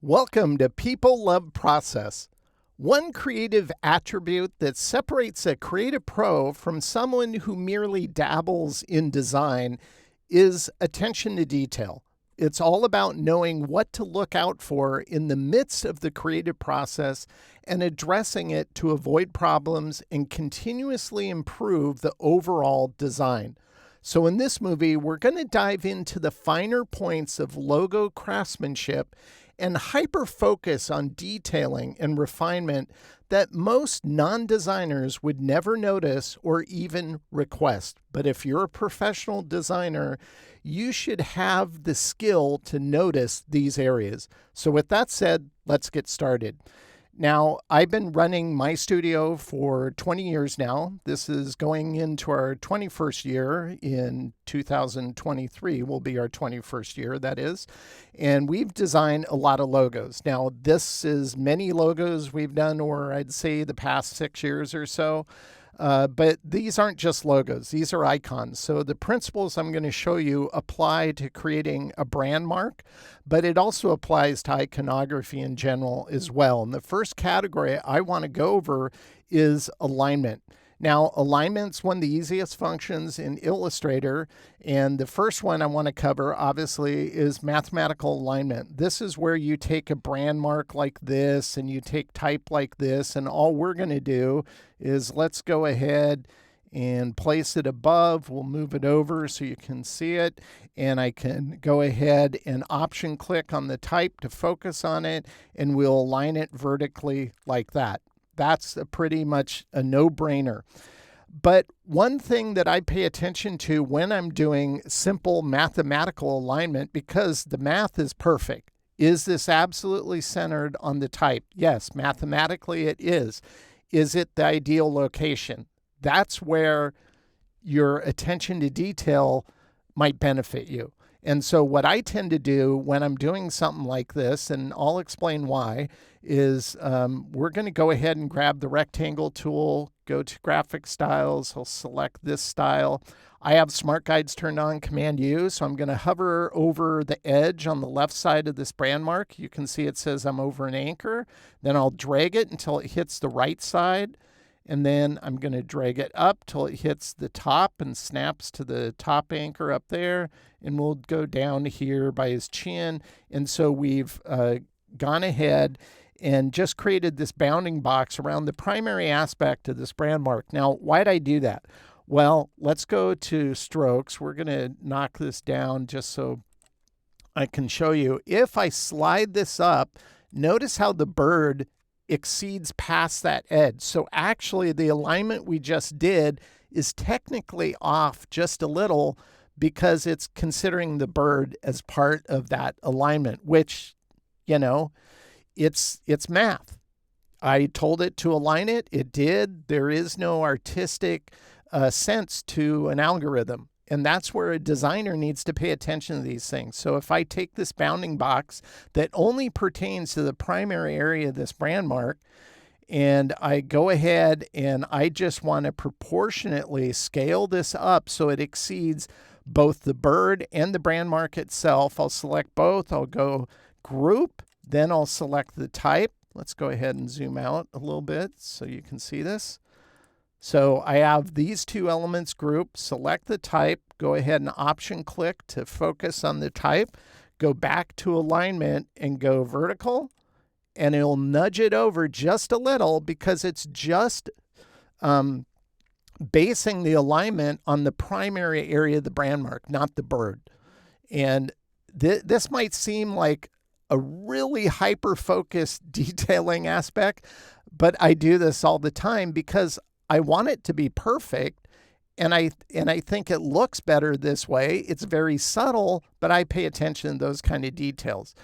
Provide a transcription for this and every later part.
Welcome to People Love Process. One creative attribute that separates a creative pro from someone who merely dabbles in design is attention to detail. It's all about knowing what to look out for in the midst of the creative process and addressing it to avoid problems and continuously improve the overall design. So in this movie, we're going to dive into the finer points of logo craftsmanship and hyper-focus on detailing and refinement that most non-designers would never notice or even request. But if you're a professional designer, you should have the skill to notice these areas. So with that said, let's get started. Now, I've been running my studio for 20 years now. This is going into our 21st year in 2023 will be our 21st year, that is. And we've designed a lot of logos. Now, this is many logos we've done, or I'd say the past 6 years or so. But these aren't just logos, these are icons. So the principles I'm going to show you apply to creating a brand mark, but it also applies to iconography in general as well. And the first category I want to go over is alignment. Now, alignment's one of the easiest functions in Illustrator, and the first one I want to cover, obviously, is mathematical alignment. This is where you take a brand mark like this, and you take type like this, and all we're going to do is let's go ahead and place it above. We'll move it over so you can see it, and I can go ahead and option click on the type to focus on it, and we'll align it vertically like that. That's pretty much a no-brainer. But one thing that I pay attention to when I'm doing simple mathematical alignment, because the math is perfect, is this absolutely centered on the type? Yes, mathematically it is. Is it the ideal location? That's where your attention to detail might benefit you. And so what I tend to do when I'm doing something like this, and I'll explain why, is we're going to go ahead and grab the rectangle tool, go to graphic styles. I'll select this style. I have smart guides turned on, Command U, so I'm going to hover over the edge on the left side of this brand mark. You can see it says I'm over an anchor. Then I'll drag it until it hits the right side. And then I'm going to drag it up till it hits the top and snaps to the top anchor up there. And we'll go down here by his chin. And so we've gone ahead and just created this bounding box around the primary aspect of this brand mark. Now, why'd I do that? Well, let's go to strokes. We're going to knock this down just so I can show you. If I slide this up, notice how the bird exceeds past that edge. So actually the alignment we just did is technically off just a little because it's considering the bird as part of that alignment, which, you know, it's math. I told it to align it. It did. There is no artistic sense to an algorithm. And that's where a designer needs to pay attention to these things. So if I take this bounding box that only pertains to the primary area of this brand mark, and I go ahead and I just want to proportionately scale this up so it exceeds both the bird and the brand mark itself. I'll select both. I'll go group, then I'll select the type. Let's go ahead and zoom out a little bit so you can see this. So I have these two elements grouped, select the type, go ahead and option click to focus on the type, go back to alignment and go vertical, and it'll nudge it over just a little because it's just basing the alignment on the primary area of the brand mark, not the bird. And this might seem like a really hyper-focused detailing aspect, but I do this all the time because I want it to be perfect, and I think it looks better this way. It's very subtle, but I pay attention to those kind of details.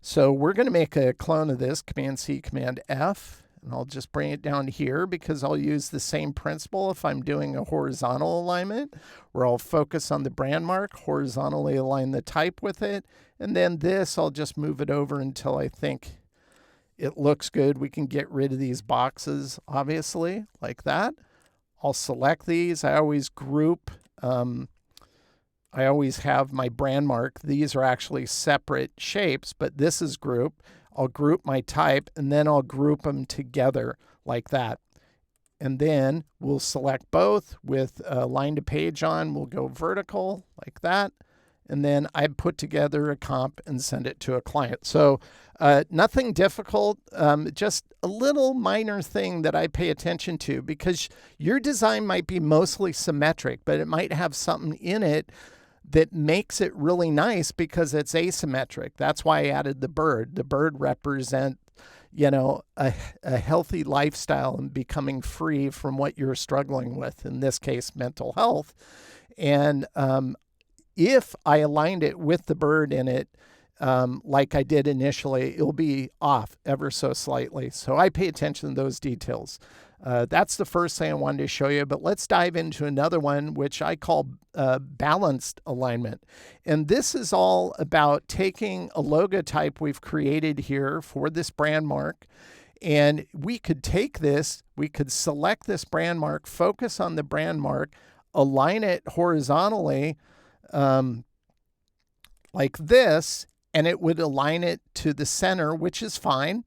So we're going to make a clone of this, Command-C, Command-F, and I'll just bring it down here because I'll use the same principle if I'm doing a horizontal alignment, where I'll focus on the brand mark, horizontally align the type with it, and then this, I'll just move it over until I think it looks good. We can get rid of these boxes, obviously, like that. I'll select these. I always group. I always have my brand mark. These are actually separate shapes, but this is group. I'll group my type, and then I'll group them together like that. And then we'll select both with line to page on. We'll go vertical like that. And then I put together a comp and send it to a client. So nothing difficult, just a little minor thing that I pay attention to, because your design might be mostly symmetric, but it might have something in it that makes it really nice because it's asymmetric. That's why I added the bird. The bird represents, you know, a healthy lifestyle and becoming free from what you're struggling with, in this case, mental health. And if I aligned it with the bird in it, like I did initially, it'll be off ever so slightly. So I pay attention to those details. That's the first thing I wanted to show you, but let's dive into another one, which I call balanced alignment. And this is all about taking a logotype we've created here for this brand mark, and we could take this, we could select this brand mark, focus on the brand mark, align it horizontally, like this, and it would align it to the center, which is fine.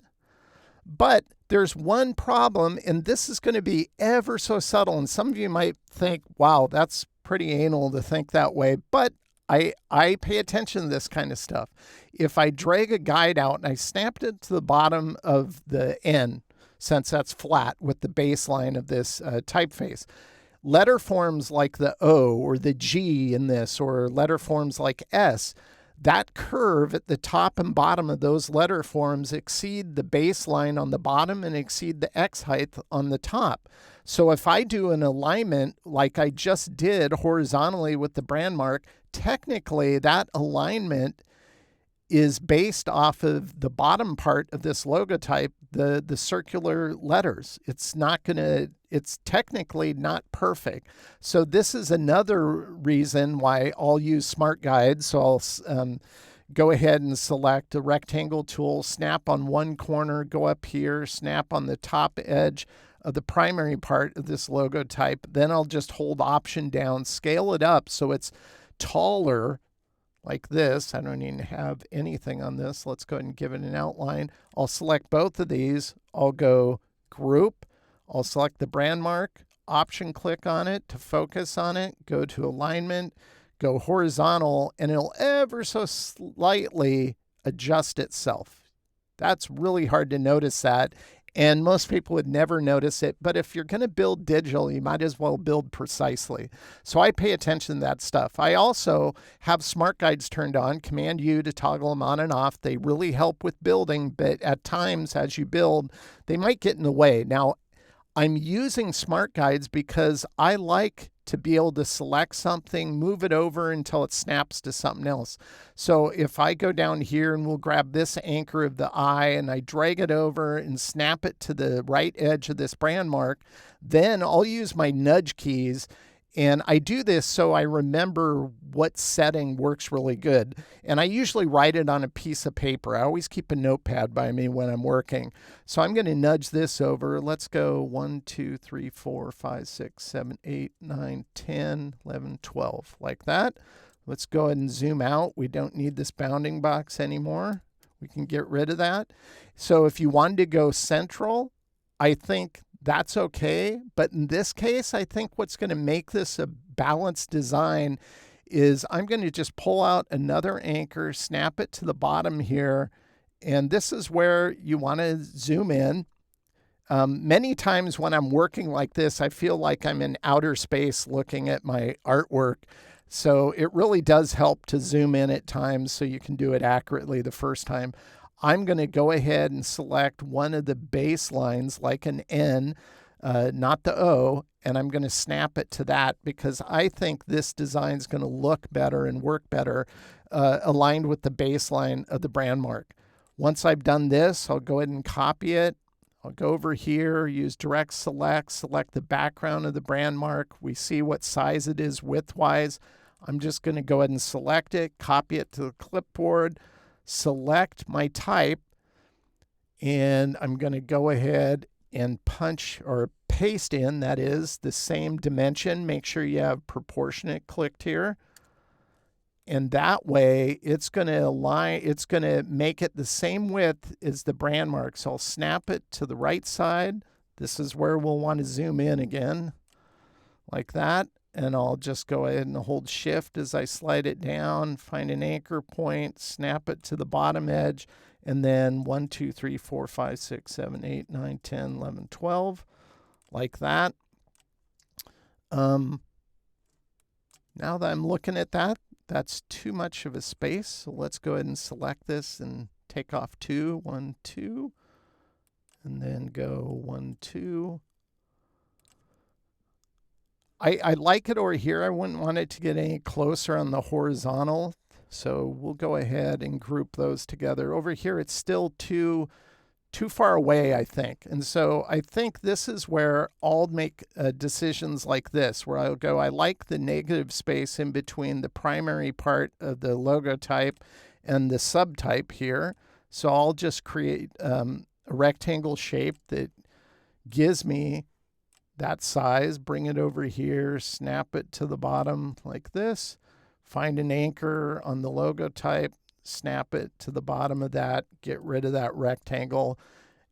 But there's one problem, and this is going to be ever so subtle. And some of you might think, wow, that's pretty anal to think that way. But I pay attention to this kind of stuff. If I drag a guide out and I snapped it to the bottom of the N, since that's flat with the baseline of this typeface, letter forms like the O or the G in this, or letter forms like S, that curve at the top and bottom of those letter forms exceed the baseline on the bottom and exceed the X height on the top. So if I do an alignment like I just did horizontally with the brand mark, technically that alignment is based off of the bottom part of this logotype, the circular letters. It's technically not perfect. So this is another reason why I'll use smart guides. So I'll go ahead and select a rectangle tool, snap on one corner, go up here, snap on the top edge of the primary part of this logotype. Then I'll just hold Option down, scale it up so it's taller, like this. I don't even have anything on this. Let's go ahead and give it an outline. I'll select both of these. I'll go group. I'll select the brand mark, Option click on it to focus on it, go to alignment, go horizontal, and it'll ever so slightly adjust itself. That's really hard to notice that. And most people would never notice it. But if you're going to build digital, you might as well build precisely. So I pay attention to that stuff. I also have smart guides turned on, Command U to toggle them on and off. They really help with building, but at times as you build, they might get in the way. Now, I'm using smart guides because I like to be able to select something, move it over until it snaps to something else. So if I go down here and we'll grab this anchor of the eye and I drag it over and snap it to the right edge of this brand mark, then I'll use my nudge keys. And I do this so I remember what setting works really good. And I usually write it on a piece of paper. I always keep a notepad by me when I'm working. So I'm going to nudge this over. Let's go 1, 2, 3, 4, 5, 6, 7, 8, 9, 10, 11, 12, like that. Let's go ahead and zoom out. We don't need this bounding box anymore. We can get rid of that. So if you wanted to go central, I think that's okay. But in this case, I think what's going to make this a balanced design is I'm going to just pull out another anchor, snap it to the bottom here. And this is where you want to zoom in. Many times when I'm working like this, I feel like I'm in outer space looking at my artwork. So it really does help to zoom in at times so you can do it accurately the first time. I'm going to go ahead and select one of the baselines like an N, not the O, and I'm going to snap it to that because I think this design is going to look better and work better aligned with the baseline of the brand mark. Once I've done this, I'll go ahead and copy it. I'll go over here, use direct select, select the background of the brand mark. We see what size it is width-wise. I'm just going to go ahead and select it, copy it to the clipboard, select my type, and I'm going to go ahead and punch or paste in, that is, the same dimension. Make sure you have proportionate clicked here. And that way it's going to align, it's going to make it the same width as the brand mark. So I'll snap it to the right side. This is where we'll want to zoom in again, like that. And I'll just go ahead and hold shift as I slide it down, find an anchor point, snap it to the bottom edge, and then 1, 2, 3, 4, 5, 6, 7, 8, 9, 10, 11, 12, like that. Now that I'm looking at that, that's too much of a space. So let's go ahead and select this and take off 2, 1, 2, and then go 1, 2. I like it over here. I wouldn't want it to get any closer on the horizontal. So we'll go ahead and group those together. Over here, it's still too far away, I think. And so I think this is where I'll make decisions like this, where I'll go, I like the negative space in between the primary part of the logo type and the subtype here. So I'll just create a rectangle shape that gives me that size, bring it over here, snap it to the bottom like this, find an anchor on the logo type, snap it to the bottom of that, get rid of that rectangle.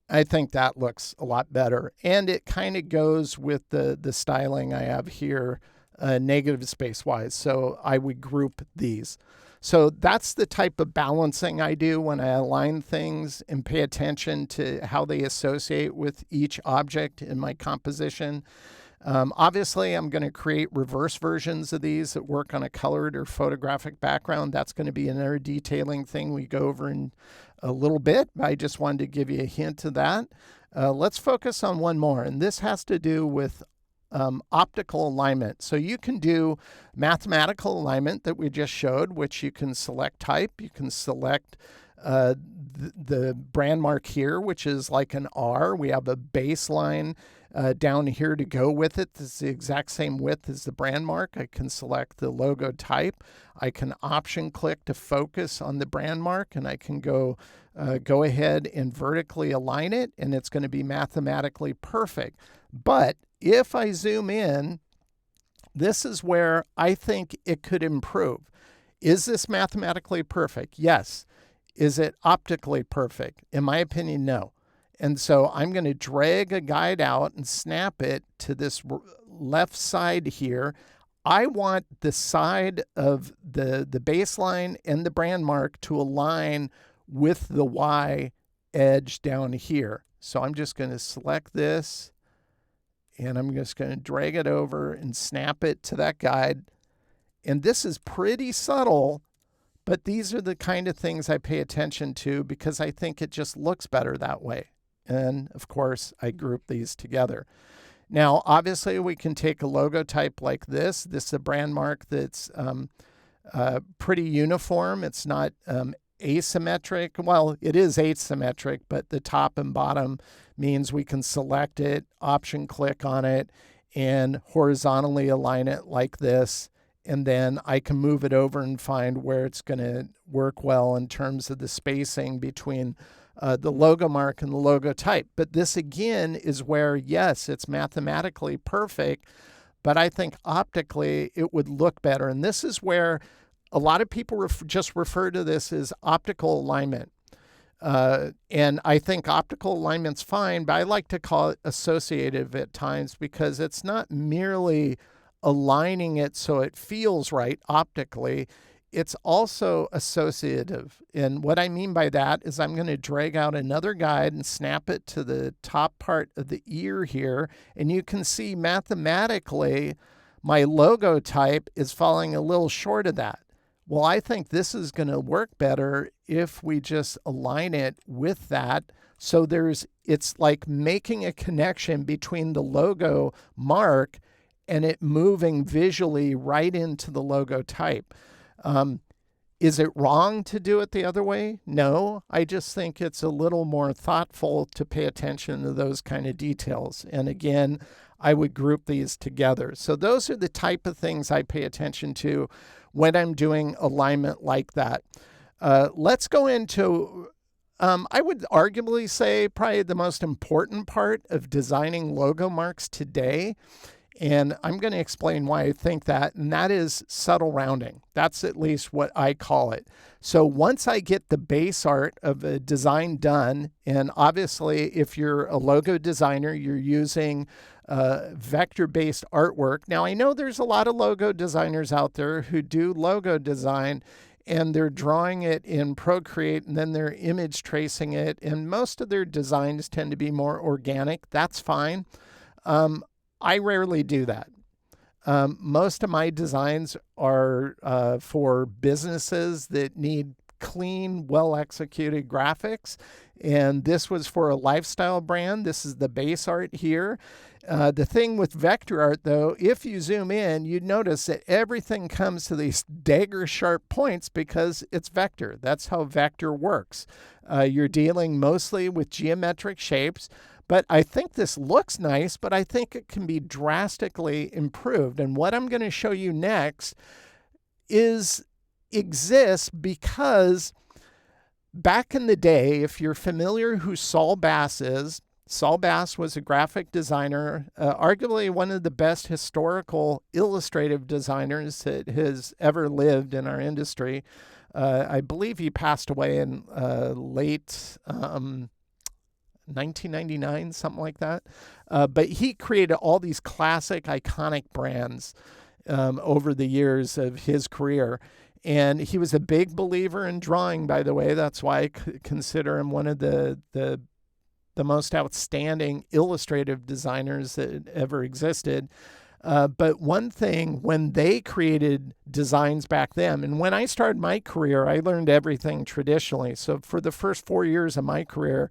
I think that looks a lot better. And it kind of goes with the styling I have here, negative space-wise. So I would group these. So that's the type of balancing I do when I align things and pay attention to how they associate with each object in my composition. Obviously, I'm going to create reverse versions of these that work on a colored or photographic background. That's going to be another detailing thing we go over in a little bit. I just wanted to give you a hint of that. Let's focus on one more, and this has to do with optical alignment. So you can do mathematical alignment that we just showed, which you can select type. You can select the brand mark here, which is like an R. We have a baseline down here to go with it. This is the exact same width as the brand mark. I can select the logo type. I can option click to focus on the brand mark, and I can go ahead and vertically align it, and it's going to be mathematically perfect. But if I zoom in, this is where I think it could improve. Is this mathematically perfect? Yes. Is it optically perfect? In my opinion, no. And so I'm going to drag a guide out and snap it to this left side here. I want the side of the baseline and the brand mark to align with the Y edge down here. So I'm just going to select this, and I'm just going to drag it over and snap it to that guide. And this is pretty subtle, but these are the kind of things I pay attention to because I think it just looks better that way. And of course, I group these together. Now, obviously, we can take a logo type like this. This is a brand mark that's pretty uniform. It's not asymmetric. Well, it is asymmetric, but the top and bottom means we can select it, option click on it, and horizontally align it like this. And then I can move it over and find where it's going to work well in terms of the spacing between the logo mark and the logo type. But this again is where, yes, it's mathematically perfect, but I think optically it would look better. And this is where a lot of people just refer to this as optical alignment. And I think optical alignment's fine, but I like to call it associative at times because it's not merely aligning it so it feels right optically. It's also associative. And what I mean by that is I'm going to drag out another guide and snap it to the top part of the ear here. And you can see mathematically my logo type is falling a little short of that. Well, I think this is going to work better if we just align it with that. So it's like making a connection between the logo mark and it moving visually right into the logo type. Is it wrong to do it the other way? No, I just think it's a little more thoughtful to pay attention to those kind of details. And again, I would group these together. So those are the type of things I pay attention to when I'm doing alignment like that. Let's go into, I would arguably say probably the most important part of designing logo marks today. And I'm going to explain why I think that, and that is subtle rounding. That's at least what I call it. So once I get the base art of a design done, and obviously if you're a logo designer, you're using vector-based artwork. Now I know there's a lot of logo designers out there who do logo design, and they're drawing it in Procreate and then they're image tracing it, and most of their designs tend to be more organic. That's fine. I rarely do that. Most of my designs are for businesses that need clean, well-executed graphics. And this was for a lifestyle brand. This is the base art here. The thing with vector art, though, if you zoom in, you'd notice that everything comes to these dagger-sharp points because it's vector. That's how vector works. You're dealing mostly with geometric shapes. But I think this looks nice, but I think it can be drastically improved. And what I'm going to show you next exists because back in the day, if you're familiar who Saul Bass is, Saul Bass was a graphic designer, arguably one of the best historical illustrative designers that has ever lived in our industry. I believe he passed away in late 1999, something like that. But he created all these classic, iconic brands over the years of his career. And he was a big believer in drawing, by the way. That's why I consider him one of the most outstanding illustrative designers that ever existed. But one thing, when they created designs back then, and when I started my career, I learned everything traditionally. So for the first 4 years of my career,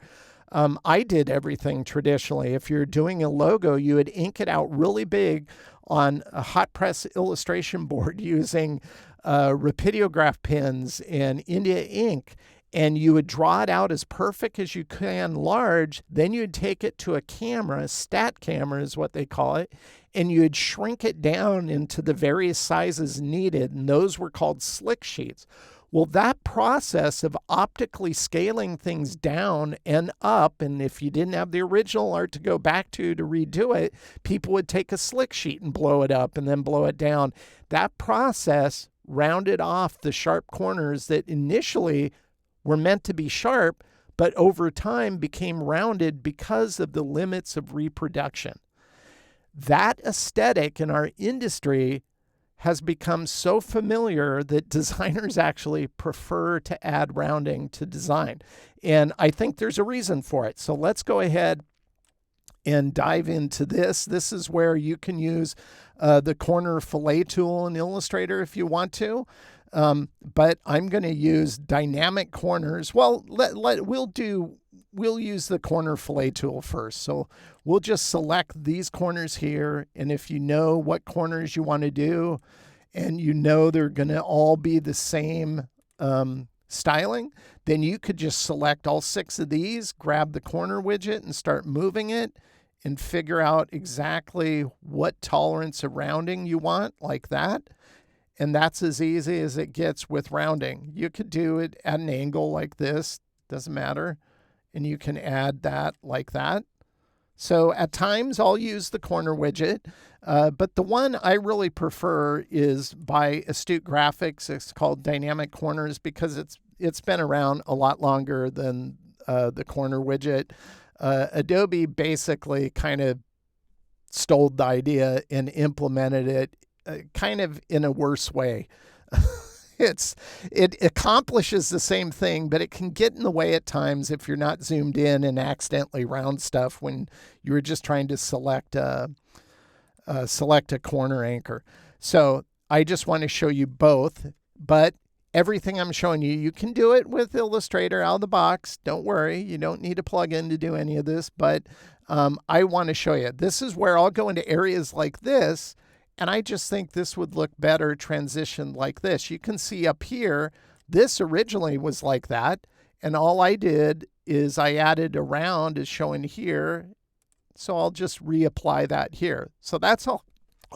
I did everything traditionally. If you're doing a logo, you would ink it out really big on a hot press illustration board using rapidograph pens and India ink, and you would draw it out as perfect as you can large. Then you'd take it to a camera, a stat camera is what they call it, and you'd shrink it down into the various sizes needed, and those were called slick sheets. Well, that process of optically scaling things down and up, and if you didn't have the original art to go back to redo it, people would take a slick sheet and blow it up and then blow it down. That process rounded off the sharp corners that initially were meant to be sharp, but over time became rounded because of the limits of reproduction. That aesthetic in our industry has become so familiar that designers actually prefer to add rounding to design. And I think there's a reason for it. So let's go ahead and dive into this. This is where you can use the corner fillet tool in Illustrator if you want to. But I'm going to use dynamic corners. Well, we'll use the corner fillet tool first. So we'll just select these corners here. And if you know what corners you want to do, and you know they're going to all be the same styling, then you could just select all 6 of these, grab the corner widget and start moving it and figure out exactly what tolerance of rounding you want, like that. And that's as easy as it gets with rounding. You could do it at an angle like this, doesn't matter. And you can add that like that. So at times I'll use the corner widget, but the one I really prefer is by Astute Graphics. It's called Dynamic Corners because it's been around a lot longer than the corner widget. Adobe basically kind of stole the idea and implemented it kind of in a worse way. It accomplishes the same thing, but it can get in the way at times if you're not zoomed in and accidentally round stuff when you were just trying to select a corner anchor. So I just want to show you both, but everything I'm showing you, you can do it with Illustrator out of the box. Don't worry, you don't need a plugin to do any of this, but I want to show you. This is where I'll go into areas like this. And I just think this would look better transitioned like this. You can see up here, this originally was like that. And all I did is I added a round as shown here. So I'll just reapply that here. So that's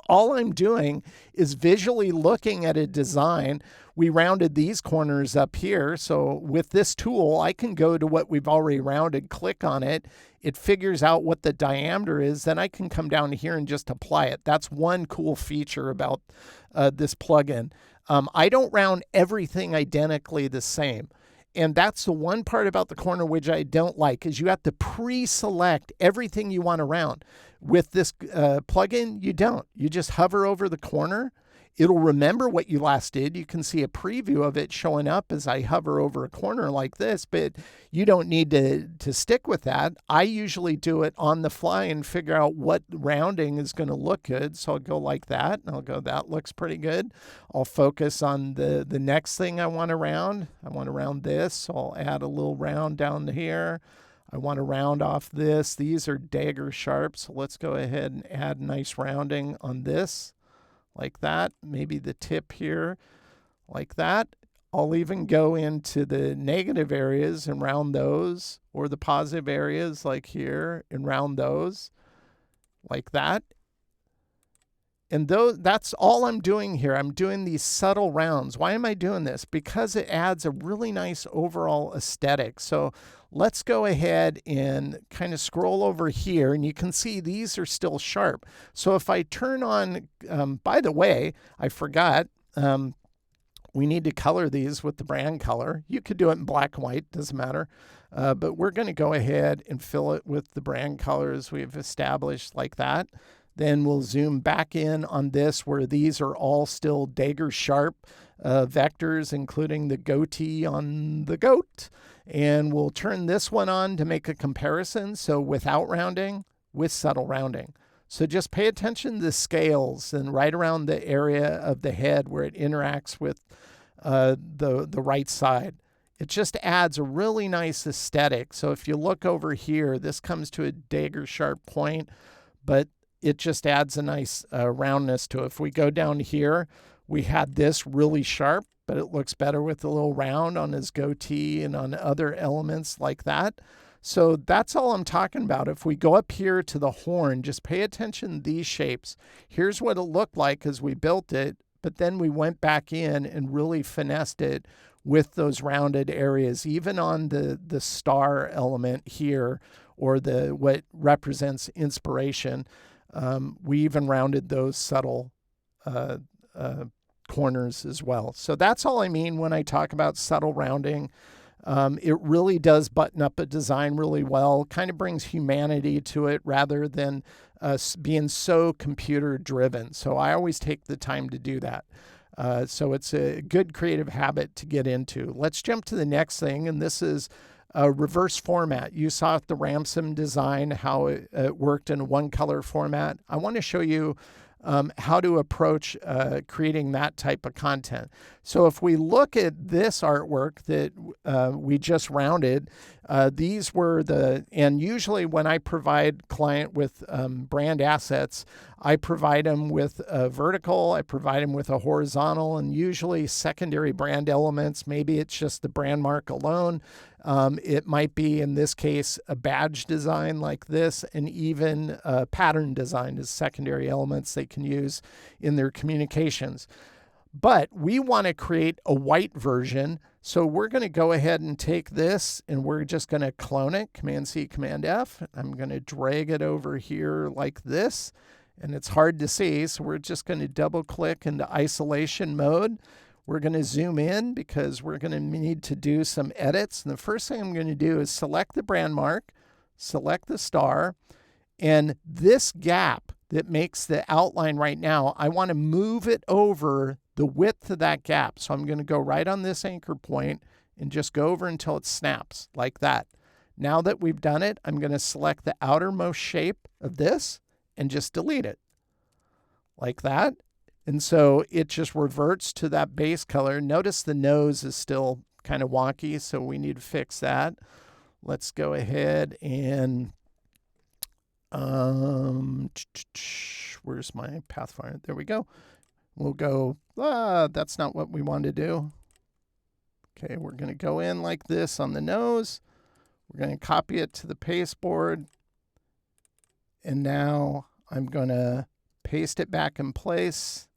All I'm doing is visually looking at a design. We rounded these corners up here. So with this tool, I can go to what we've already rounded, click on it. It figures out what the diameter is. Then I can come down here and just apply it. That's one cool feature about this plugin. I don't round everything identically the same. And that's the one part about the corner which I don't like, is you have to pre-select everything you want to round. With this plugin, you don't. You just hover over the corner. It'll remember what you last did. You can see a preview of it showing up as I hover over a corner like this, but you don't need to stick with that. I usually do it on the fly and figure out what rounding is going to look good. So I'll go like that, and I'll go, that looks pretty good. I'll focus on the next thing I want to round. I want to round this, so I'll add a little round down here. I want to round off this. These are dagger sharp, so let's go ahead and add nice rounding on this. Like that, maybe the tip here, like that. I'll even go into the negative areas and round those, or the positive areas like here and round those, like that. And that's all I'm doing here. I'm doing these subtle rounds. Why am I doing this? Because it adds a really nice overall aesthetic. So let's go ahead and kind of scroll over here, and you can see these are still sharp. So if I turn on, by the way, I forgot, we need to color these with the brand color. You could do it in black and white, doesn't matter. But we're going to go ahead and fill it with the brand colors we've established like that. Then we'll zoom back in on this where these are all still dagger sharp vectors, including the goatee on the goat. And we'll turn this one on to make a comparison. So without rounding, with subtle rounding. So just pay attention to the scales and right around the area of the head where it interacts with the right side. It just adds a really nice aesthetic. So if you look over here, this comes to a dagger sharp point, but it just adds a nice roundness to it. If we go down here, we had this really sharp, but it looks better with a little round on his goatee and on other elements like that. So that's all I'm talking about. If we go up here to the horn, just pay attention to these shapes. Here's what it looked like as we built it, but then we went back in and really finessed it with those rounded areas, even on the star element here, or what represents inspiration. We even rounded those subtle corners as well. So that's all I mean when I talk about subtle rounding. It really does button up a design really well, kind of brings humanity to it rather than being so computer driven. So I always take the time to do that. So it's a good creative habit to get into. Let's jump to the next thing, and this is reverse format. You saw the Ransom design, how it worked in one color format. I want to show you how to approach creating that type of content. So if we look at this artwork that we just rounded, these were and usually when I provide client with brand assets, I provide them with a vertical, I provide them with a horizontal, and usually secondary brand elements. Maybe it's just the brand mark alone. It might be, in this case, a badge design like this, and even a pattern design as secondary elements they can use in their communications. But we want to create a white version, so we're going to go ahead and take this, and we're just going to clone it, Command-C, Command-F. I'm going to drag it over here like this, and it's hard to see, so we're just going to double-click into isolation mode. We're going to zoom in because we're going to need to do some edits. And the first thing I'm going to do is select the brand mark, select the star, and this gap that makes the outline right now, I want to move it over the width of that gap. So I'm going to go right on this anchor point and just go over until it snaps like that. Now that we've done it, I'm going to select the outermost shape of this and just delete it like that. And so it just reverts to that base color. Notice the nose is still kind of wonky, so we need to fix that. Let's go ahead and, where's my pathfinder? There we go. We'll go, that's not what we want to do. Okay, we're going to go in like this on the nose. We're going to copy it to the pasteboard. And now I'm going to paste it back in place.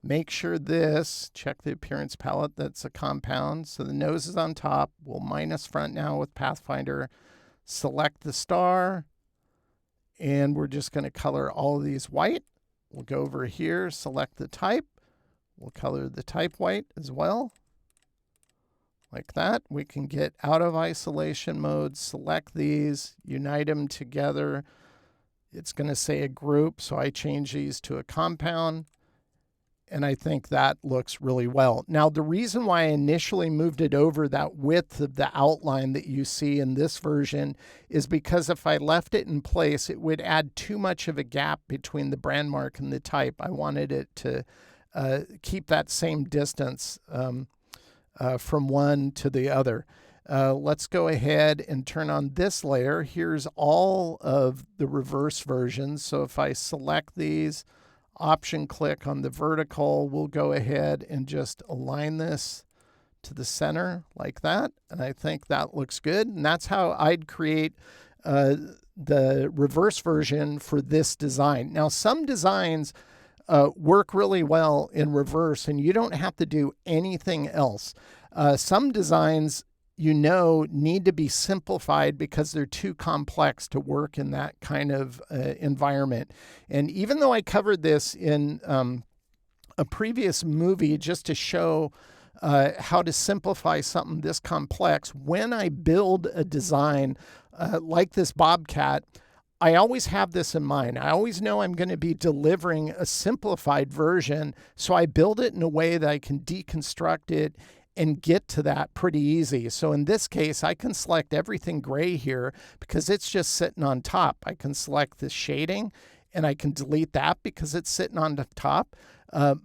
Make sure this, check the appearance palette, that's a compound. So the nose is on top. We'll minus front now with Pathfinder. Select the star. And we're just going to color all of these white. We'll go over here, select the type. We'll color the type white as well. Like that. We can get out of isolation mode, select these, unite them together. It's going to say a group, so I change these to a compound. And I think that looks really well. Now, the reason why I initially moved it over that width of the outline that you see in this version is because if I left it in place, it would add too much of a gap between the brand mark and the type. I wanted it to keep that same distance from one to the other. Let's go ahead and turn on this layer. Here's all of the reverse versions. So if I select these, option click on the vertical, we'll go ahead and just align this to the center like that. And I think that looks good. And that's how I'd create the reverse version for this design. Now, some designs work really well in reverse, and you don't have to do anything else. Some designs, need to be simplified because they're too complex to work in that kind of environment. And even though I covered this in a previous movie just to show how to simplify something this complex, when I build a design like this Bobcat, I always have this in mind. I always know I'm going to be delivering a simplified version, so I build it in a way that I can deconstruct it and get to that pretty easy. So in this case, I can select everything gray here because it's just sitting on top. I can select the shading and I can delete that because it's sitting on the top.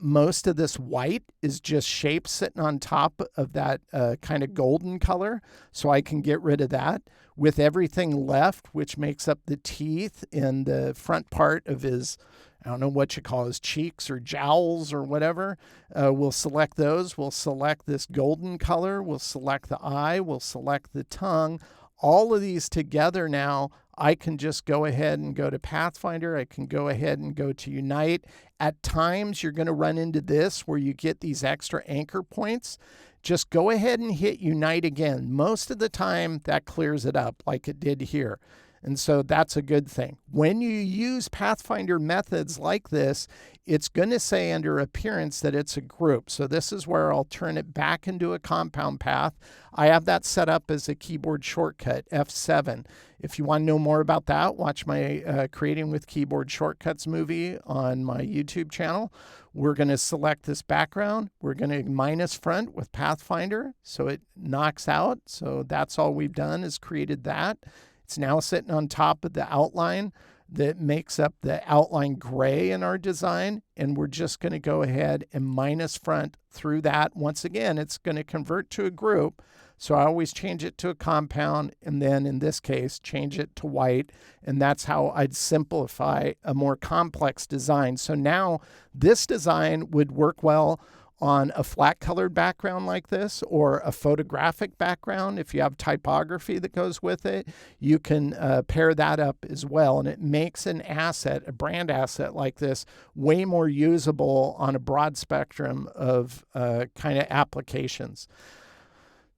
Most of this white is just shape sitting on top of that kind of golden color. So I can get rid of that. With everything left, which makes up the teeth in the front part of his, I don't know what you call his cheeks or jowls or whatever. We'll select those. We'll select this golden color. We'll select the eye. We'll select the tongue. All of these together now, I can just go ahead and go to Pathfinder. I can go ahead and go to Unite. At times, you're going to run into this where you get these extra anchor points. Just go ahead and hit Unite again. Most of the time, that clears it up like it did here. And so that's a good thing. When you use Pathfinder methods like this, it's going to say under appearance that it's a group. So this is where I'll turn it back into a compound path. I have that set up as a keyboard shortcut, F7. If you want to know more about that, watch my Creating with Keyboard Shortcuts movie on my YouTube channel. We're going to select this background. We're going to minus front with Pathfinder so it knocks out. So that's all we've done is created that. It's now sitting on top of the outline that makes up the outline gray in our design. And we're just going to go ahead and minus front through that. Once again, it's going to convert to a group. So I always change it to a compound. And then in this case, change it to white. And that's how I'd simplify a more complex design. So now this design would work well on a flat colored background like this or a photographic background. If you have typography that goes with it, you can pair that up as well. And it makes an asset, a brand asset like this, way more usable on a broad spectrum of kind of applications.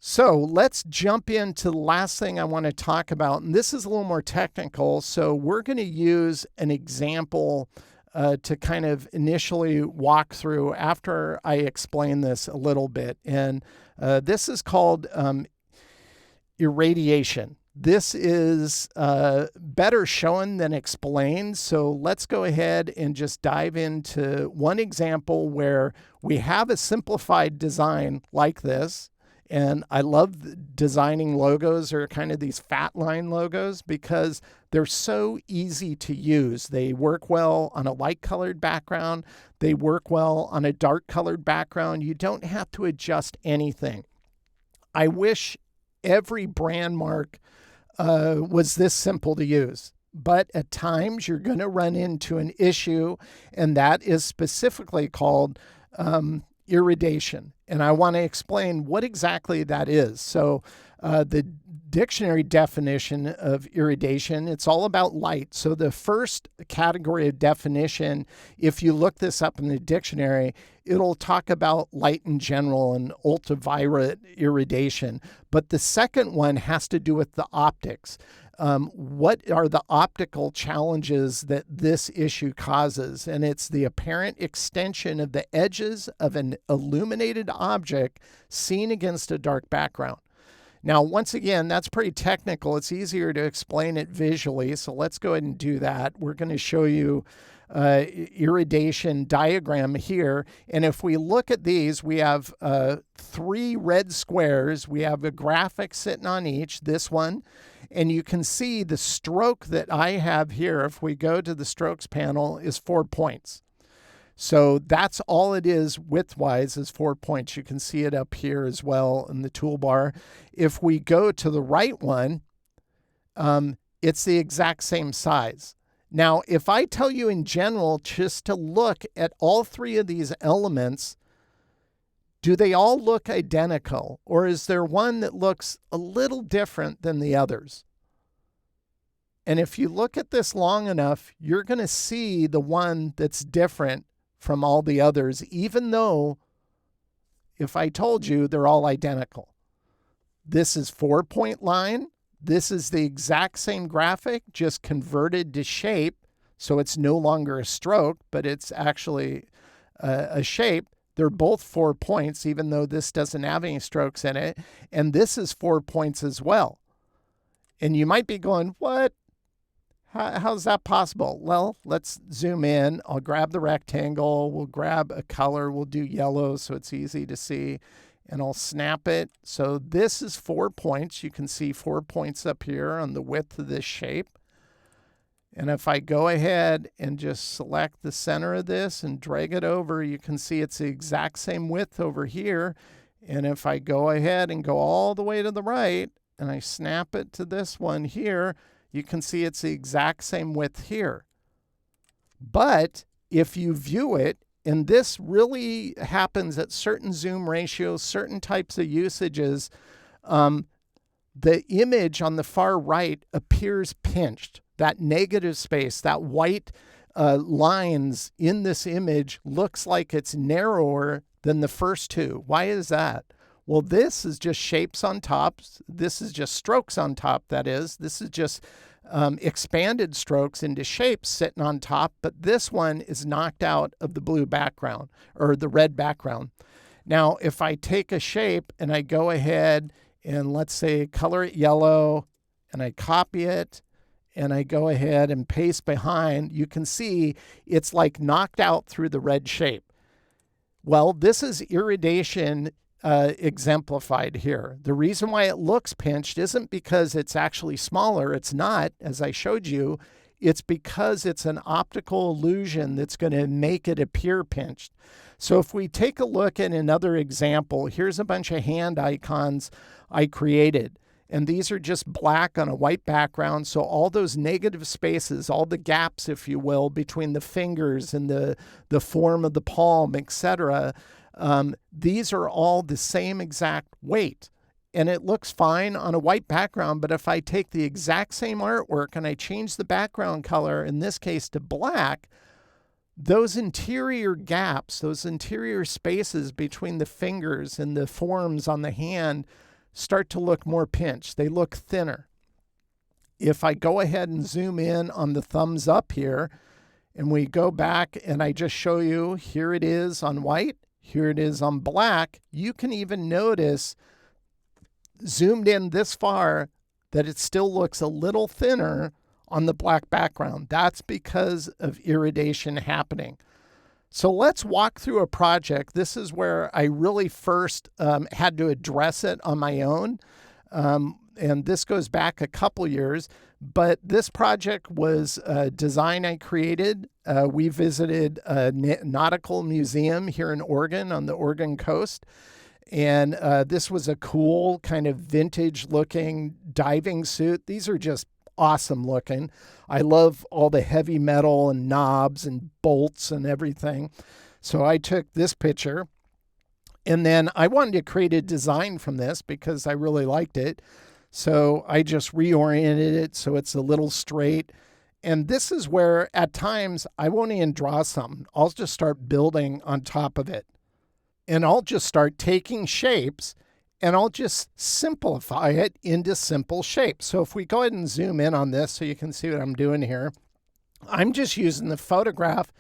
So let's jump into the last thing I want to talk about. And this is a little more technical. So we're going to use an example to kind of initially walk through after I explain this a little bit. And this is called irradiation. This is better shown than explained. So let's go ahead and just dive into one example where we have a simplified design like this. And I love designing logos or kind of these fat line logos because they're so easy to use. They work well on a light colored background. They work well on a dark colored background. You don't have to adjust anything. I wish every brand mark was this simple to use. But at times you're going to run into an issue, and that is specifically called irradiation, and I want to explain what exactly that is. So the dictionary definition of irradiation, it's all about light. So the first category of definition, if you look this up in the dictionary, it'll talk about light in general and ultraviolet irradiation. But the second one has to do with the optics. What are the optical challenges that this issue causes? And it's the apparent extension of the edges of an illuminated object seen against a dark background. Now, once again, that's pretty technical. It's easier to explain it visually, so let's go ahead and do that. We're going to show you irradiation diagram here. And if we look at these, we have 3 red squares. We have a graphic sitting on each, this one. And you can see the stroke that I have here, if we go to the strokes panel, is 4 points. So that's all it is widthwise, is 4 points. You can see it up here as well in the toolbar. If we go to the right one, it's the exact same size. Now, if I tell you in general just to look at all 3 of these elements, do they all look identical, or is there one that looks a little different than the others? And if you look at this long enough, you're going to see the one that's different from all the others, even though if I told you they're all identical. This is 4-point line. This is the exact same graphic, just converted to shape. So it's no longer a stroke, but it's actually a shape. They're both 4 points, even though this doesn't have any strokes in it. And this is 4 points as well. And you might be going, what? How's that possible? Well, let's zoom in. I'll grab the rectangle. We'll grab a color. We'll do yellow so it's easy to see. And I'll snap it. So this is 4 points. You can see 4 points up here on the width of this shape. And if I go ahead and just select the center of this and drag it over, you can see it's the exact same width over here. And if I go ahead and go all the way to the right and I snap it to this one here, you can see it's the exact same width here. But if you view it, and this really happens at certain zoom ratios, certain types of usages, the image on the far right appears pinched. That negative space, that white lines in this image looks like it's narrower than the first 2. Why is that? Well, this is just shapes on top. This is just strokes on top, that is. This is just expanded strokes into shapes sitting on top, but this one is knocked out of the blue background or the red background. Now, if I take a shape and I go ahead and let's say color it yellow and I copy it and I go ahead and paste behind, you can see it's like knocked out through the red shape. Well, this is irradiation exemplified here. The reason why it looks pinched isn't because it's actually smaller. It's not, as I showed you. It's because it's an optical illusion that's going to make it appear pinched. So if we take a look at another example, here's a bunch of hand icons I created. And these are just black on a white background. So all those negative spaces, all the gaps, if you will, between the fingers and the form of the palm, etc., these are all the same exact weight. And it looks fine on a white background, but if I take the exact same artwork and I change the background color, in this case to black, those interior gaps, those interior spaces between the fingers and the forms on the hand start to look more pinched. They look thinner. If I go ahead and zoom in on the thumbs up here, and we go back and I just show you, here it is on white, here it is on black, you can even notice, zoomed in this far, that it still looks a little thinner on the black background. That's because of irradiation happening. So let's walk through a project. This is where I really first had to address it on my own. And this goes back a couple years. But this project was a design I created. We visited a nautical museum here in Oregon on the Oregon coast. And this was a cool kind of vintage looking diving suit. These are just awesome looking. I love all the heavy metal and knobs and bolts and everything. So I took this picture And then I wanted to create a design from this because I really liked it. So I just reoriented it so it's a little straight. And this is where at times I won't even draw something. I'll just start building on top of it. And I'll just start taking shapes and I'll just simplify it into simple shapes. So if we go ahead and zoom in on this so you can see what I'm doing here, I'm just using the photograph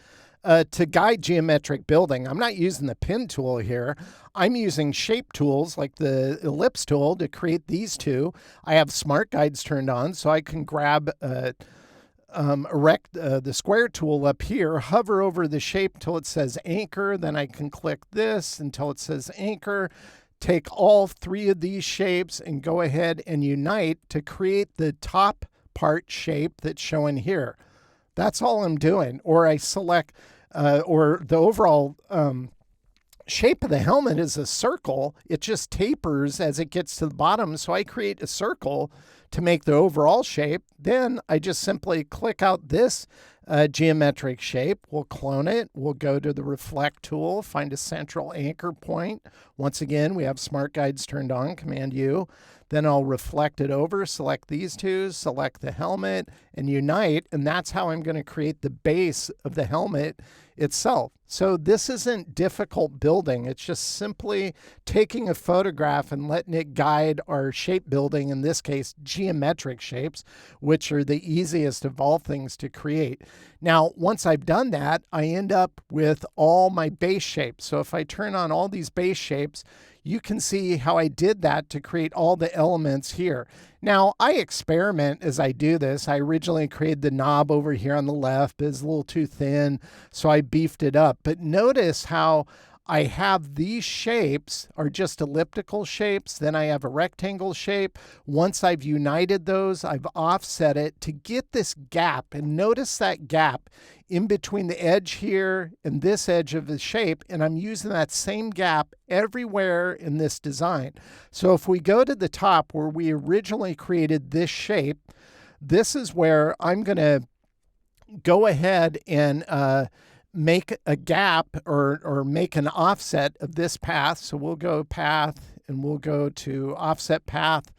to guide geometric building. I'm not using the pen tool here. I'm using shape tools like the ellipse tool to create these two. I have smart guides turned on so I can grab erect the square tool up here, hover over the shape until it says anchor. Then I can click this until it says anchor. Take all three of these shapes and go ahead and unite to create the top part shape that's shown here. That's all I'm doing. Or I select, or the overall shape of the helmet is a circle. It just tapers as it gets to the bottom. So I create a circle to make the overall shape. Then I just simply click out this geometric shape. We'll clone it. We'll go to the reflect tool, find a central anchor point. Once again, we have smart guides turned on, Command U. Then I'll reflect it over, select these two, select the helmet, and unite. And that's how I'm going to create the base of the helmet itself. So this isn't difficult building. It's just simply taking a photograph and letting it guide our shape building, in this case, geometric shapes, which are the easiest of all things to create. Now, once I've done that, I end up with all my base shapes. So if I turn on all these base shapes, you can see how I did that to create all the elements here. Now, I experiment as I do this. I originally created the knob over here on the left, but it's a little too thin, so I beefed it up. But notice how I have these shapes are just elliptical shapes. Then I have a rectangle shape. Once I've united those, I've offset it to get this gap. And notice that gap in between the edge here and this edge of the shape. And I'm using that same gap everywhere in this design. So if we go to the top where we originally created this shape, this is where I'm going to go ahead and make a gap or make an offset of this path. So we'll go path and we'll go to offset path.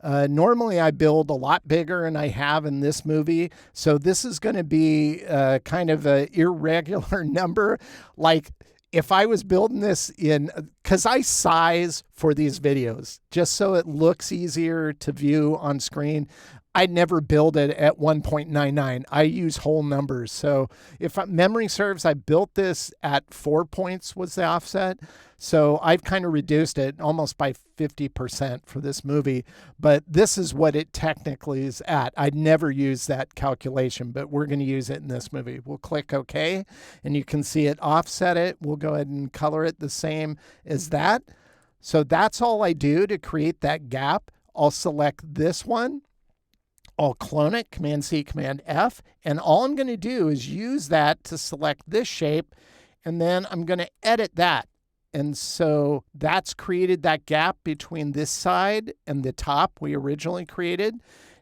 Normally I build a lot bigger than I have in this movie. So this is going to be kind of an irregular number. Like if I was building this in, because I size for these videos, just so it looks easier to view on screen. I'd never build it at 1.99. I use whole numbers. So if memory serves, I built this at 4 points was the offset. So I've kind of reduced it almost by 50% for this movie. But this is what it technically is at. I'd never use that calculation, but we're going to use it in this movie. We'll click OK, and you can see it offset it. We'll go ahead and color it the same as that. So that's all I do to create that gap. I'll select this one. I'll clone it, Command C, Command F, and all I'm going to do is use that to select this shape, and then I'm going to edit that. And so that's created that gap between this side and the top we originally created.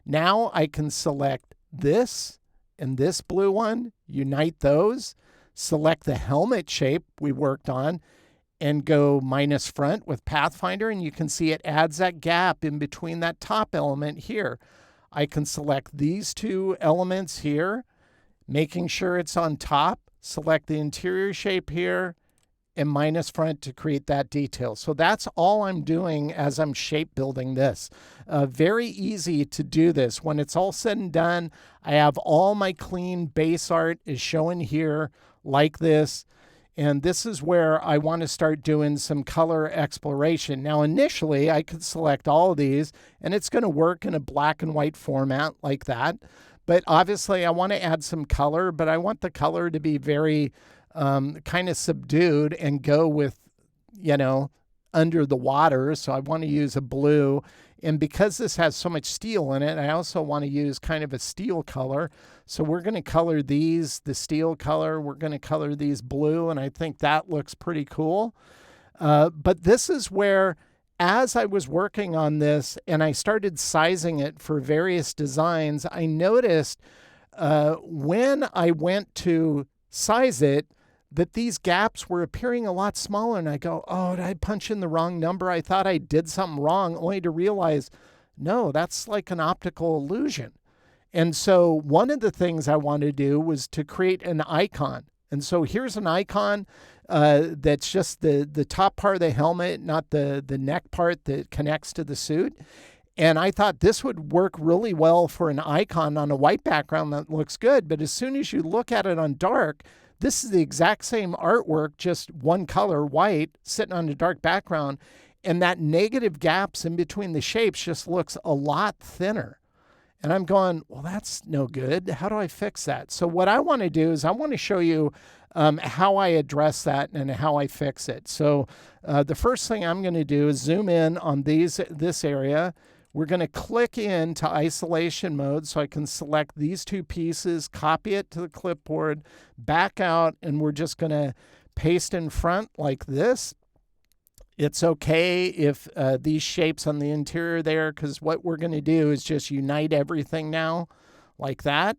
Now I can select this and this blue one, unite those, select the helmet shape we worked on, and go minus front with Pathfinder, and you can see it adds that gap in between that top element here. I can select these two elements here, making sure it's on top, select the interior shape here, and minus front to create that detail. So that's all I'm doing as I'm shape building this. Very easy to do this. When it's all said and done, I have all my clean base art is showing here like this. And this is where I want to start doing some color exploration. Now, initially, I could select all of these, and it's going to work in a black and white format like that. But obviously, I want to add some color, but I want the color to be very kind of subdued and go with, you know, under the water. So I want to use a blue. And because this has so much steel in it, I also want to use kind of a steel color. So we're going to color these the steel color. We're going to color these blue, and I think that looks pretty cool. But this is where, as I was working on this and I started sizing it for various designs, I noticed when I went to size it, that these gaps were appearing a lot smaller. And I go, oh, did I punch in the wrong number? I thought I did something wrong, only to realize, no, that's like an optical illusion. And so one of the things I wanted to do was to create an icon. And so here's an icon that's just the top part of the helmet, not the neck part that connects to the suit. And I thought this would work really well for an icon on a white background that looks good. But as soon as you look at it on dark, this is the exact same artwork, just one color, white, sitting on a dark background. And that negative gaps in between the shapes just looks a lot thinner. And I'm going, well, that's no good. How do I fix that? So what I want to do is I want to show you how I address that and how I fix it. So the first thing I'm going to do is zoom in on this area. We're going to click into isolation mode so I can select these two pieces, copy it to the clipboard, back out, and we're just going to paste in front like this. It's okay if these shapes on the interior there, because what we're going to do is just unite everything now like that.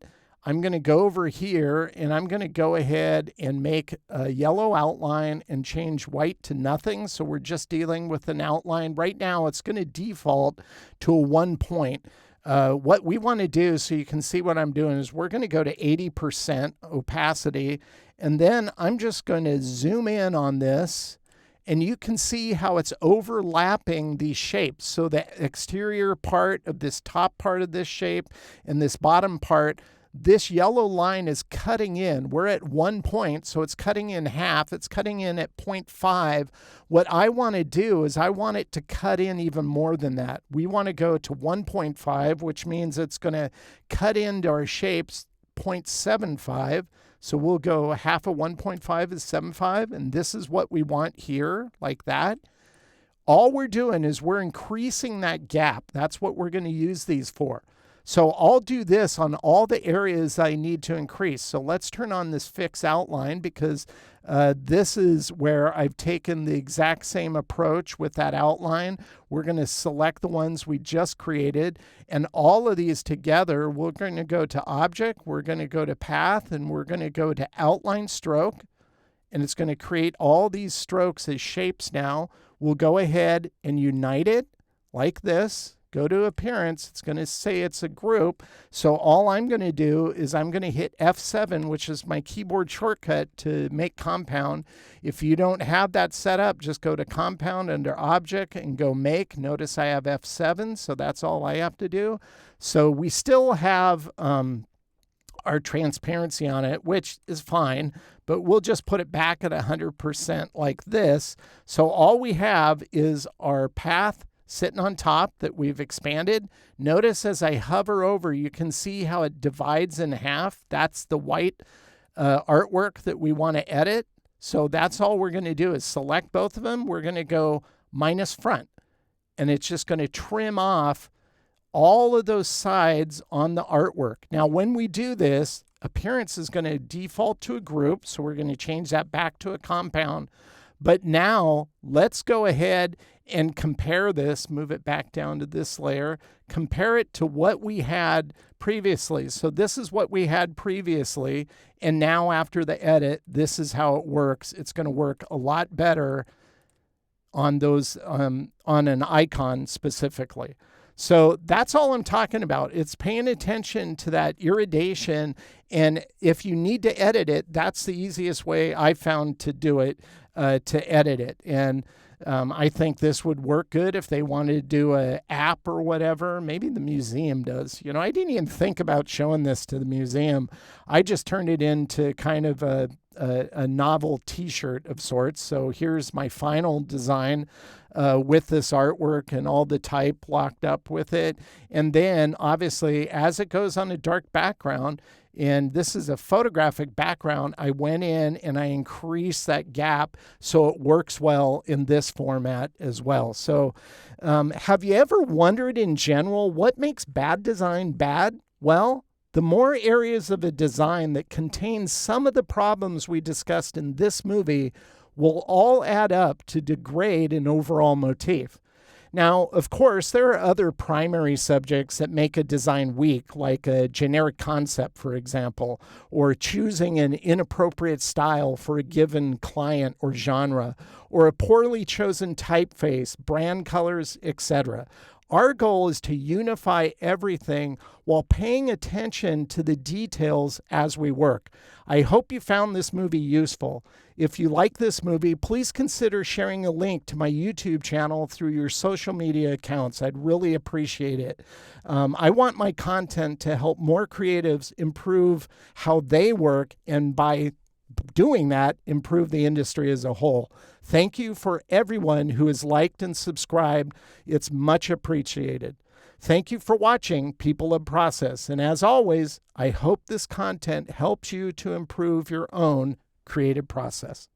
I'm going to go over here and I'm going to go ahead and make a yellow outline and change white to nothing. So we're just dealing with an outline. Right now it's going to default to a 1 point. What we want to do, so you can see what I'm doing, is we're going to go to 80% opacity. And then I'm just going to zoom in on this. And you can see how it's overlapping these shapes. So the exterior part of this top part of this shape and this bottom part, this yellow line is cutting in. We're at 1 point, so it's cutting in half. It's cutting in at 0.5. What I want to do is I want it to cut in even more than that. We want to go to 1.5, which means it's going to cut into our shapes 0.75. So we'll go half of 1.5 is 7.5, and this is what we want here, like that. All we're doing is we're increasing that gap. That's what we're going to use these for. So I'll do this on all the areas I need to increase. So let's turn on this fix outline, because this is where I've taken the exact same approach with that outline. We're going to select the ones we just created, and all of these together, we're going to go to Object, we're going to go to Path, and we're going to go to Outline Stroke, and it's going to create all these strokes as shapes now. We'll go ahead and unite it like this. Go to Appearance, it's going to say it's a group. So all I'm going to do is I'm going to hit F7, which is my keyboard shortcut to make compound. If you don't have that set up, just go to Compound under Object and go Make. Notice I have F7, so that's all I have to do. So we still have our transparency on it, which is fine, but we'll just put it back at 100% like this. So all we have is our path sitting on top that we've expanded. Notice as I hover over, you can see how it divides in half. That's the white artwork that we want to edit. So that's all we're going to do is select both of them. We're going to go minus front, and it's just going to trim off all of those sides on the artwork. Now, when we do this, Appearance is going to default to a group. So we're going to change that back to a compound. But now let's go ahead and compare this, move it back down to this layer, compare it to what we had previously. So this is what we had previously, and now after the edit, this is how it works. It's going to work a lot better on those, on an icon specifically. So that's all I'm talking about. It's paying attention to that irradiation, and if you need to edit it, that's the easiest way I found to do it, to edit it. And I think this would work good if they wanted to do an app or whatever. Maybe the museum does. You know, I didn't even think about showing this to the museum. I just turned it into kind of a novel t-shirt of sorts. So here's my final design with this artwork and all the type locked up with it. And then obviously as it goes on a dark background, and this is a photographic background, I went in and I increased that gap so it works well in this format as well. So have you ever wondered in general what makes bad design bad? Well, the more areas of a design that contain some of the problems we discussed in this movie will all add up to degrade an overall motif. Now, of course, there are other primary subjects that make a design weak, like a generic concept, for example, or choosing an inappropriate style for a given client or genre, or a poorly chosen typeface, brand colors, etc. Our goal is to unify everything while paying attention to the details as we work. I hope you found this movie useful. If you like this movie, please consider sharing a link to my YouTube channel through your social media accounts. I'd really appreciate it. I want my content to help more creatives improve how they work, and by doing that, improve the industry as a whole. Thank you for everyone who has liked and subscribed. It's much appreciated. Thank you for watching People of Process. And as always, I hope this content helps you to improve your own creative process.